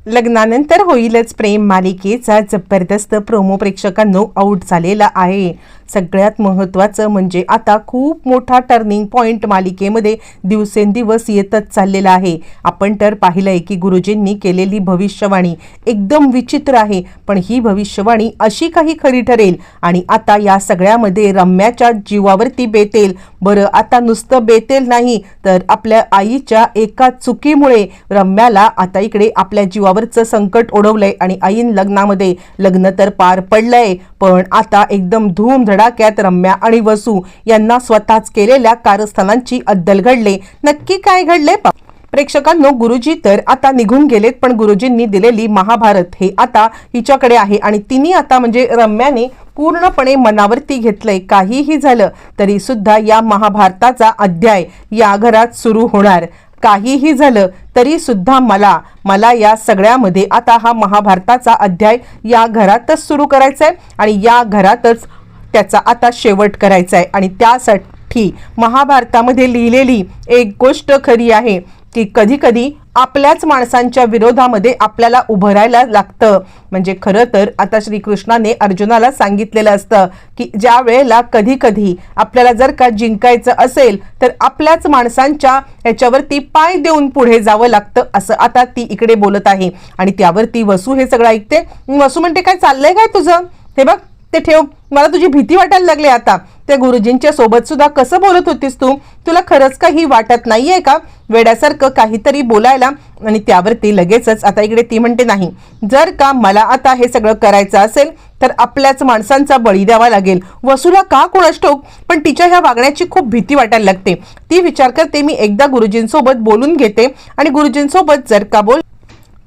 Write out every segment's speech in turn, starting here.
लग्नानंतर होईलच प्रेम मालिकेचा जबरदस्त प्रोमो प्रेक्षकांनो आउट झालेला आहे। सगळ्यात महत्त्वाचं म्हणजे आता खूप मोठा टर्निंग पॉइंट मालिकेमध्ये दिवसेंदिवस येतच चाललेला आहे। आपण तर पाहिलंय की गुरुजींनी केलेली भविष्यवाणी एकदम विचित्र आहे, पण ही भविष्यवाणी अशी काही खरी ठरेल आणि आता या सगळ्यामध्ये रम्याच्या जीवावरती बेतेल। बरं, आता नुसतं बेतेल नाही तर आपल्या आईच्या एका चुकीमुळे रम्याला आता इकडे आपल्या जीवावरचं संकट ओढवलंय आणि ऐन लग्नामध्ये लग्न तर पार पडलंय, पण आता एकदम धूमधडाक्यात रम्या आणि वसू यांना स्वतःच केलेल्या कारस्थानांची अद्दल घडले। नक्की काय घडले प्रेक्षकांनो? गुरुजी तर आता निघून गेलेत, पण गुरुजींनी दिलेली महाभारत हे आता हिच्याकडे आहे आणि तिने आता म्हणजे रम्याने पूर्णपणे मनावरती घेतलंय। काहीही झालं तरी सुद्धा या महाभारताचा अध्याय या घरात सुरू होणार। काहीही झालं तरी सुद्धा मला या सगळ्यामध्ये आता हा महाभारताचा अध्याय या घरातच सुरू करायचा आहे आणि या घरातच त्याचा आता शेवट करायचा आहे। आणि त्यासाठी महाभारतामध्ये लिहिलेली एक गोष्ट खरी आहे की कधी कधी आपल्याच माणसांच्या विरोधामध्ये आपल्याला उभं राहायला लागतं। म्हणजे खरं तर आता श्रीकृष्णाने अर्जुनाला सांगितलेलं असतं की ज्या वेळेला कधी कधी आपल्याला जर का जिंकायचं असेल तर आपल्याच माणसांच्या ह्याच्यावरती पाय देऊन पुढे जावं लागतं, असं आता ती इकडे बोलत आहे। आणि त्यावरती वसू हे सगळं ऐकते। वसू म्हणते काय चाललंय काय तुझं? हे बघ ते ठेव, मला तुझी भीती वाटायला लागली आता। त्या गुरुजींच्या सोबत सुद्धा कसं बोलत होतीस तू? तुला खरंच काही वाटत नाहीये का वेड्यासारखं काहीतरी बोलायला? आणि त्यावरती लगेचच आता इकडे ती म्हणते नाही, जर का मला आता हे सगळं करायचं असेल तर आपल्याच माणसांचा बळी द्यावा लागेल। वसूला का कोणास ठाऊक पण तिच्या ह्या वागण्याची खूप भीती वाटायला लागते। ती विचार करते मी एकदा गुरुजींसोबत बोलून घेते आणि गुरुजींसोबत जर का बोल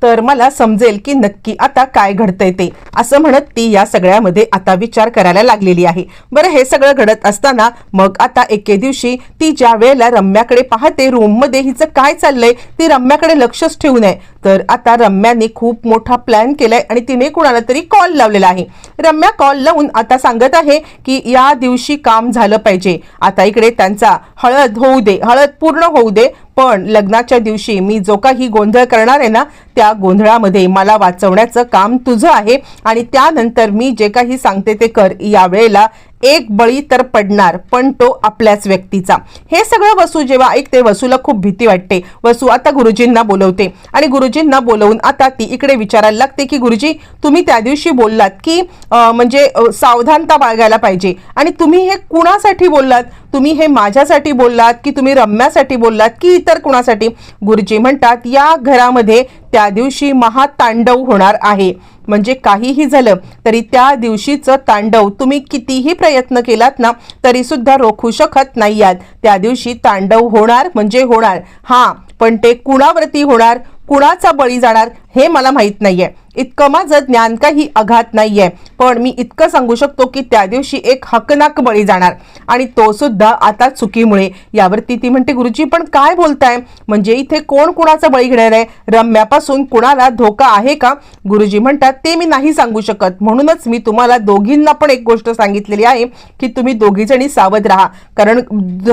तर मला समजेल की नक्की आता काय घडतंय ते, असं म्हणत ती या सगळ्यामध्ये आता विचार करायला लागलेली आहे। बरं, हे सगळं घडत असताना मग आता एके दिवशी ती ज्या वेळेला रम्याकडे पाहते रूममध्ये हिचं काय चाललंय, ती रम्याकडे लक्षच ठेवू नये तर आता रम्याने खूप मोठा प्लॅन केलाय आणि तिने कुणाला तरी कॉल लावलेला आहे। रम्या कॉल लावून आता सांगत आहे की या दिवशी काम झालं पाहिजे। आता इकडे त्यांचा हळद होऊ दे, हळद पूर्ण होऊ दे, पण लग्नाच्या दिवशी मी जो काही गोंधळ करणार आहे ना त्या गोंधळामध्ये मला वाचवण्याचं काम तुझं आहे आणि त्यानंतर मी जे काही सांगते ते कर। यावेळेला एक बळी तर पडणार, पण तो आपल्याच व्यक्तीचा। हे सगळं वसू जेव्हा ऐकते वसूला खूप भीती वाटते। वसू आता गुरुजींना बोलवते आणि गुरुजींना बोलवून आता ती इकडे विचारायला लागते की गुरुजी तुम्ही त्या दिवशी बोललात की म्हणजे सावधानता बाळगायला पाहिजे आणि तुम्ही हे कुणासाठी बोललात? तुम्ही हे माझ्यासाठी बोललात की तुम्ही रम्यासाठी बोललात की इतर कुणासाठी? गुरुजी म्हणतात या घरामध्ये त्या दिवशी महातांडव होणार आहे। म्हणजे काहीही झालं तरी त्या दिवशीचं तांडव तुम्ही कितीही प्रयत्न केलात ना तरी सुद्धा रोखू शकत नाही आहात। त्या दिवशी तांडव होणार म्हणजे होणार, हा पण ते कुणावरती होणार, कुणाचा बळी जाणार हे मला माहित नाहीये। इतकं माझं ज्ञान काही अघात नाहीये, पण मी इतकं सांगू शकतो की त्या दिवशी एक हकनाक बळी जाणार आणि तो सुद्धा आता चुकीमुळे। यावरती ती म्हणते गुरुजी पण काय बोलताय? म्हणजे इथे कोण कुणाचा बळी घेणार आहे? रम्यापासून कुणाला धोका आहे का? गुरुजी म्हणतात ते मी नाही सांगू शकत, म्हणूनच मी तुम्हाला दोघींना पण एक गोष्ट सांगितलेली आहे की तुम्ही दोघी जणी सावध राहा, कारण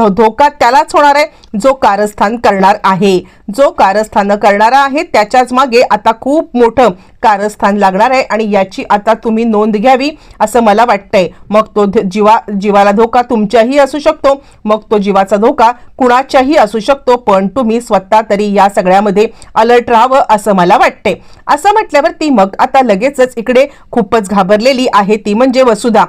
धोका त्यालाच होणार आहे जो कारस्थान करणार आहे। जो कारस्थान करणारा आहे त्याच्याच मागे आता खूप मोठं कारस्थान लागणार आहे आणि याची आता तुम्ही नोंद घ्यावी असं मला वाटतंय। मग तो जीवाला धोका तुमच्याही असू शकतो, मग तो जीवाचा धोका कुणाच्याही असू शकतो, पण तुम्ही स्वतः तरी या सगळ्यामध्ये अलर्ट राहावं असं मला वाटतंय। असं म्हटल्यावर ती मग आता लगेचच इकडे खूपच घाबरलेली आहे ती म्हणजे वसुधा।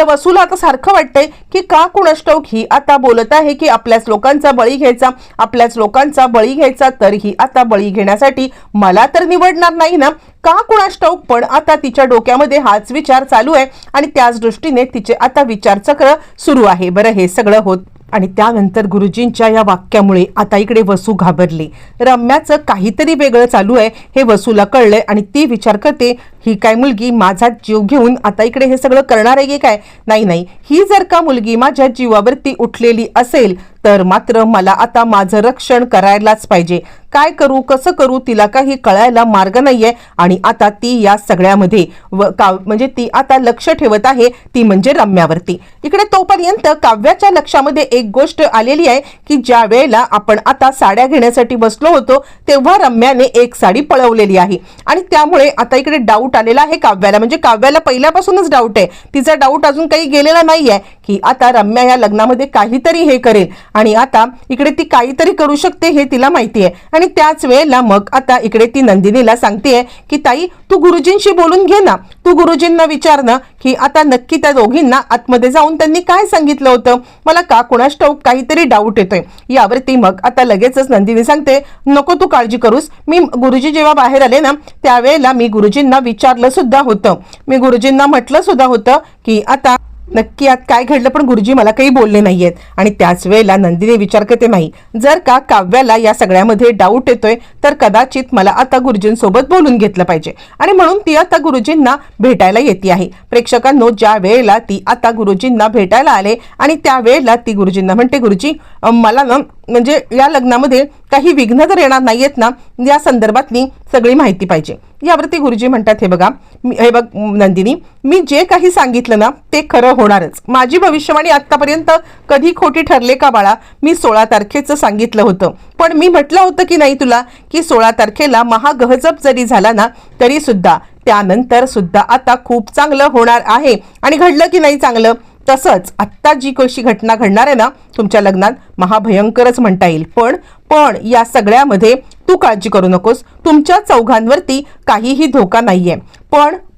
वसूला आता सारखं वाटतंय की का कुणास ठाऊक ही आता बोलत आहे की आपल्याच लोकांचा बळी घ्यायचा, आपल्याच लोकांचा बळी घ्यायचा, तर ही आता बळी घेण्यासाठी मला तर निवडणार नाही ना, का कुणास ठाऊक? पण आता तिच्या डोक्यामध्ये हाच विचार चालू आहे आणि त्याच दृष्टीने तिचे आता विचारचक्र सुरू आहे। बरं, हे सगळं होत आणि त्यानंतर गुरुजींच्या या वाक्यामुळे आता इकडे वसू घाबरली। रम्याचं काहीतरी वेगळं चालू आहे हे वसूला कळलंय आणि ती विचार करते ही काय मुलगी माझा जीव घेऊन आता इकडे हे सगळं करणार आहे की काय? नाही, ही जर का मुलगी माझ्या जीवावरती उठलेली असेल तर मात्र मला आता माझं रक्षण करायलाच पाहिजे. काय करू, कसं करू, तिला काही कळायला मार्ग नाहीये. आणि आता ती या सगळ्यामध्ये म्हणजे ती आता लक्ष ठेवत आहे, ती म्हणजे रम्यावरती. इकडे तोपर्यंत काव्याच्या लक्षामध्ये एक गोष्ट आलेली आहे की ज्या वेळेला आपण आता साड्या घेण्यासाठी बसलो होतो तेव्हा रम्याने एक साडी पळवलेली आहे आणि त्यामुळे आता इकडे डाऊट आलेला आहे काव्याला. म्हणजे काव्याला पहिल्यापासूनच डाऊट आहे, तिचा डाऊट अजून काही गेलेला नाहीये की आता रम्या या लग्नामध्ये काहीतरी हे करेल आणि आता इकडे ती काहीतरी करू शकते हे तिला माहिती आहे. आणि त्याच वेळेला मग आता इकडे ती नंदिनीला सांगतेय की ताई तू गुरुजींशी बोलून घे ना, तू गुरुजींना विचार ना की आता नक्की त्या दोघींना आतमध्ये जाऊन त्यांनी काय सांगितलं होतं, मला का कुणास ठाऊक काहीतरी डाऊट येतोय. यावरती मग आता लगेचच नंदिनी सांगते नको तू काळजी करूस, मी गुरुजी जेव्हा बाहेर आले ना त्यावेळेला मी गुरुजींना विचारलं सुद्धा होतं, मी गुरुजींना म्हटलं सुद्धा होतं की आता नक्की आत काय घडलं, पण गुरुजी मला काही बोलले नाहीयेत. आणि त्याच वेळेला नंदिनी विचार करते नाही, जर का काव्याला या सगळ्यामध्ये डाऊट येतोय तर कदाचित मला आता गुरुजींसोबत बोलून घेतलं पाहिजे. आणि म्हणून ती आता गुरुजींना भेटायला येते आहे. प्रेक्षकांनो, ज्या वेळेला ती आता गुरुजींना भेटायला आले आणि त्या वेळेला ती गुरुजींना म्हणते गुरुजी मला ना म्हणजे या लग्नामध्ये काही विघ्न तर येणार नाहीयेत ना, या संदर्भातली सगळी माहिती पाहिजे. यावरती गुरुजी म्हणतात हे बघा, हे बघ नंदिनी, मी जे काही सांगितलं ना ते खरं होणारच. माझी भविष्यवाणी आतापर्यंत कधी खोटी ठरले का बाळा? मी 16 तारखेचं सांगितलं होतं, पण मी म्हटलं होतं की नाही तुला की 16 तारखेला महागहजब जरी झाला ना तरी सुद्धा त्यानंतर सुद्धा आता खूप चांगलं होणार आहे. आणि घडलं की नाही चांगलं? तसंच आत्ता जी कशी घटना घडणार आहे ना तुमच्या लग्नात महाभयंकरच म्हणता येईल. पण या सगळ्यामध्ये तू काळजी करू नकोस, तुमच्या चौघांवरती काहीही धोका नाहीये.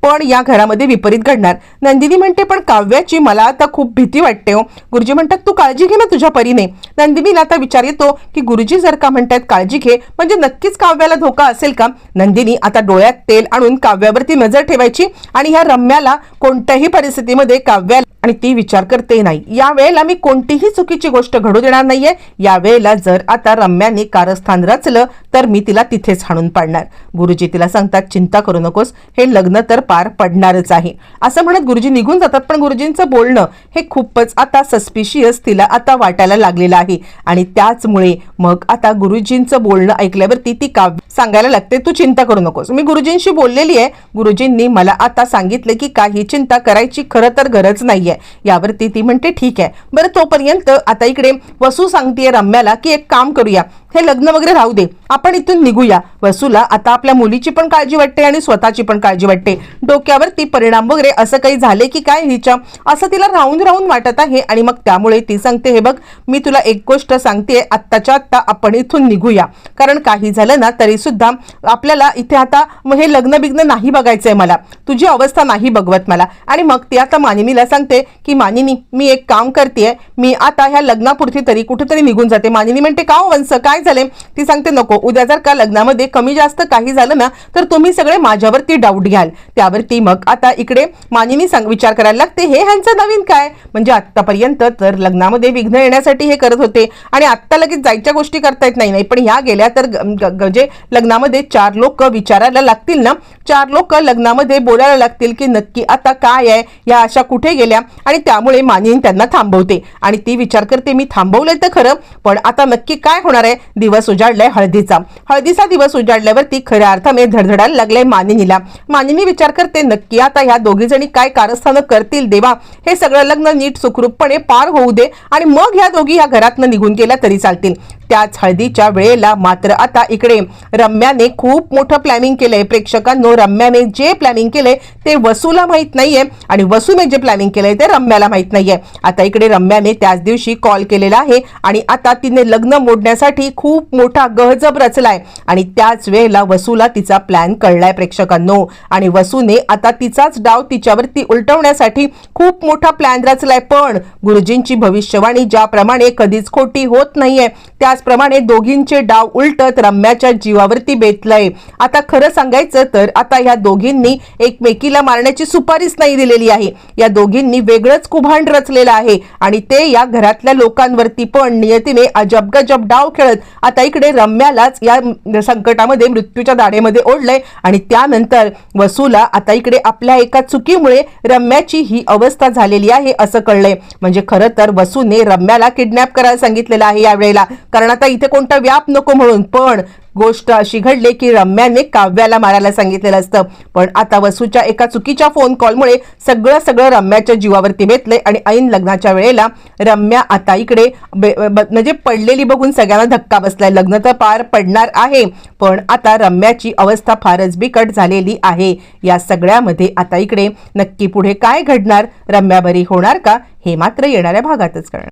पण या घरामध्ये विपरीत घडणार. नंदिनी म्हणते पण काव्याची मला आता खूप भीती वाटते हो. गुरुजी म्हणतात तू काळजी घे ना तुझ्या परीने. नंदिनीला आता विचार येतो की गुरुजी जर का म्हणतात काळजी घे म्हणजे नक्कीच काव्याला धोका असेल का? नंदिनी आता डोळ्यात तेल आणून काव्यावरती नजर ठेवायची आणि ह्या रम्याला कोणत्याही परिस्थितीमध्ये काव्याला, आणि ती विचार करते नाही या वेळेला मी कोणतीही चुकीची गोष्ट घडू देणार नाहीये. या वेळेला जर आता रम्याने कारस्थान रचलं तर मी तिला तिथेच हाणून पाडणार. गुरुजी तिला सांगतात चिंता करू नकोस, हे लग्न तर पार पडणारच आहे. असं म्हणत गुरुजी निघून जातात. पण गुरुजींचं बोलणं हे खूपच आता सस्पिशियस तिला आता वाटायला लागलेलं आहे. आणि त्याचमुळे मग आता गुरुजींचं बोलणं ऐकल्यावरती ती काव्य सांगायला लागते तू चिंता करू नकोस, मी गुरुजींशी बोललेली आहे, गुरुजींनी मला आता सांगितलं की काही चिंता करायची खरं तर गरज नाहीये. यावरती ती म्हणते ठीक आहे. बरं तोपर्यंत आता इकडे वसू सांगतेय रम्याला की एक काम करूया, हे लग्न वगैरे राहू दे, आपण इथून निघूया. वसूला आता आपल्या मुलीची पण काळजी वाटते आणि स्वतःची पण काळजी वाटते. डोक्यावरती परिणाम वगैरे असं काही झाले की काय हिच्या, असं तिला राहून वाटत आहे. आणि मग त्यामुळे ती सांगते हे बघ मी तुला एक गोष्ट सांगते, आत्ताच्या आत्ता आपण इथून निघूया, कारण काही झालं ना तरी सुद्धा आपल्याला इथे आता हे लग्न बिग्न नाही बघायचंय, मला तुझी अवस्था नाही बघवत मला. आणि मग ती आता मानिनीला सांगते की मानिनी मी एक काम करतेय, मी आता ह्या लग्नापुरती तरी कुठेतरी निघून जाते. मानिनी म्हणते का वंश काय झाले? ती सांगते नको, उद्या जर का लग्नामध्ये कमी जास्त काही झालं ना तर तुम्ही सगळे माझ्यावरती डाऊट घ्याल. त्यावरती मग आता इकडे मानिनी विचार करायला लागते हे ह्यांचं नवीन काय, म्हणजे आतापर्यंत तर लग्नामध्ये विघ्न येण्यासाठी हे करत होते आणि आत्ता लगेच जायच्या गोष्टी करता येत नाही, पण ह्या गेल्या तर म्हणजे लग्नामध्ये 4 लोक विचारायला लागतील ना, 4 लोक लग्नामध्ये बोलायला लागतील की नक्की आता काय आहे, या अशा कुठे गेल्या. आणि त्यामुळे मानिनी त्यांना थांबवते आणि ती विचार करते मी थांबवलंय तर खरं, पण आता नक्की काय होणार आहे. दिवस उजाडलाय हळदीचा दिवस उजाडल्यावरती खऱ्या अर्थाने धडधडायला लागले मानिनीला. मानिनी विचार करते नक्की आता ह्या दोघी जणी काय कारस्थानं करतील देवा, हे सगळं लग्न नीट सुखरूपपणे पार होऊ दे आणि मग ह्या दोघी ह्या घरातनं निघून गेल्या तरी चालतील. त्याच हळदीच्या वेळेला मात्र आता इकडे रम्याने खूप मोठं प्लॅनिंग केलंय. प्रेक्षकांनो, रम्याने जे प्लॅनिंग केलंय ते वसूला माहित नाहीये आणि वसूने जे प्लॅनिंग केलंय ते रम्याला माहित नाहीये. आता इकडे रम्याने त्याच दिवशी कॉल केलेला आहे आणि आता तिने लग्न मोडण्यासाठी खूप मोठा गहजब रचलाय आणि त्याच वेळेला वसूला तिचा प्लॅन कळलाय प्रेक्षकांनो. आणि वसूने आता तिचाच डाव तिच्यावरती उलटवण्यासाठी खूप मोठा प्लॅन रचलाय. पण गुरुजींची भविष्यवाणी ज्याप्रमाणे कधीच खोटी होत नाहीये, त्या त्याचप्रमाणे दोघींचे डाव उलटत रम्याच्या जीवावरती बेतलंय. आता खरं सांगायचं तर आता या दोघींनी एकमेकीला मारण्याची सुपारीच नाही दिलेली आहे. या दोघींनी वेगळंच कुभांड रचलेलं आहे आणि ते या घरातल्या लोकांवरती पण नियतीने अजब गजब डाव खेळत आता इकडे रम्यालाच या संकटामध्ये मृत्यूच्या दाढेमध्ये ओढलंय. आणि त्यानंतर वसूला आता इकडे आपल्या एका चुकीमुळे रम्याची ही अवस्था झालेली आहे असं कळलंय. म्हणजे खरं तर वसूने रम्याला किडनॅप करायला सांगितलेलं आहे यावेळेला, कारण आता इथे कोणता व्याप नको म्हणून. पण गोष्ट अशी घडली की रम्याने काव्याला मारायला सांगितलेलं असतं. पण आता वसूच्या एका चुकीच्या फोन कॉलमुळे सगळं रम्याच्या जीवावरती बेतलंय आणि ऐन लग्नाच्या वेळेला रम्या आता इकडे म्हणजे पडलेली बघून सगळ्यांना धक्का बसलाय. लग्न तर पार पडणार आहे, पण आता रम्याची अवस्था फारच बिकट झालेली आहे. या सगळ्यामध्ये आता इकडे नक्की पुढे काय घडणार, रम्या बरी होणार का, हे मात्र येणाऱ्या भागातच कळणार.